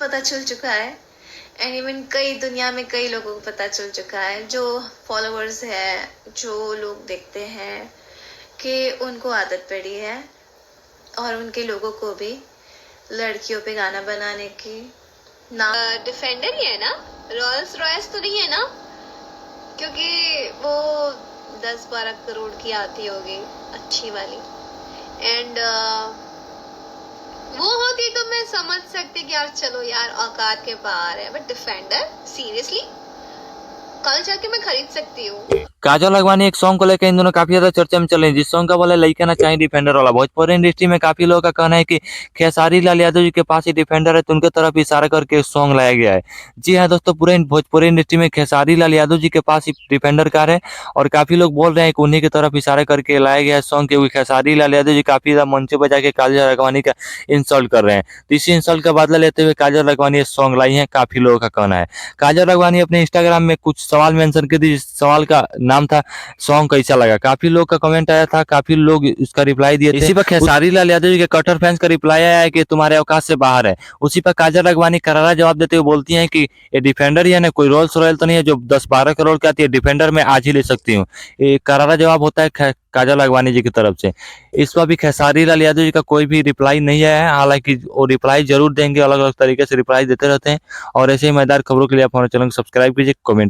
पता चल चुका है एंड इवन कई दुनिया में कई लोगों को पता चल चुका है, जो फॉलोअर्स है, जो लोग देखते हैं, कि उनको आदत पड़ी है और उनके लोगों को भी लड़कियों पे गाना बनाने की। ना डिफेंडर ही है ना, रोल्स रॉयस तो नहीं है ना, क्योंकि वो 10-12 करोड़ की आती होगी अच्छी वाली। एंड वो होती तो मैं समझ सकती कि यार चलो यार औकात के बाहर है, बट डिफेंडर सीरियसली कल जाके मैं खरीद सकती हूँ। काजल अगवानी एक सॉन्ग को लेकर इन दोनों काफी ज्यादा चर्चा में चल रही है, जिस सॉन्ग का बोला लइका ना चाहिए डिफेंडर वाला। भोजपुरी इंडस्ट्री में काफी लोगों का कहना है कि खेसारी लाल यादव जी के पास ही डिफेंडर है, तो उनके तरफ इशारा करके सॉन्ग लाया गया है। जी हाँ दोस्तों, पूरे भोजपुरी इंडस्ट्री में खेसारी लाल यादव जी के पास ही डिफेंडर कार है, और काफी लोग बोल रहे हैं कि उन्हीं की तरफ इशारा करके लाया गया है सॉन्ग, क्योंकि खेसारी लाल यादव जी काफी ज्यादा मंचों पर जाके काजल अगवानी का इंसल्ट कर रहे हैं। तो इसी इंसल्ट का बदला लेते हुए काजल अगवानी ये सॉन्ग लाई है, काफी लोगों का कहना है। काजल अगवानी अपने इंस्टाग्राम में कुछ सवाल मेंशन कर दी, सवाल का नाम था सॉन्ग कैसा लगा। काफी लोग का कमेंट आया था, काफी लोग इसका रिप्लाई दिए थे। इसी पर खेसारी लाल यादव जी के कट्टर फैंस का रिप्लाई आया है कि तुम्हारे औकात से बाहर है। उसी पर काजल अगवानी करारा जवाब देते हुए बोलती हैं कि ये डिफेंडर ही है ना, कोई रोल्स रॉयल तो नहीं है जो 10-12 करोड़ की आती है, डिफेंडर में आज ही ले सकती हूँ। ये करारा जवाब होता है काजल अगवानी जी की तरफ से। इस पर भी खेसारी लाल यादव जी का कोई भी रिप्लाई नहीं आया है, हालांकि वो रिप्लाई जरूर देंगे, अलग अलग तरीके से रिप्लाई देते रहते हैं। और ऐसे ही मजेदार खबरों के लिए आप हमारे चैनल को सब्सक्राइब कीजिए, कमेंट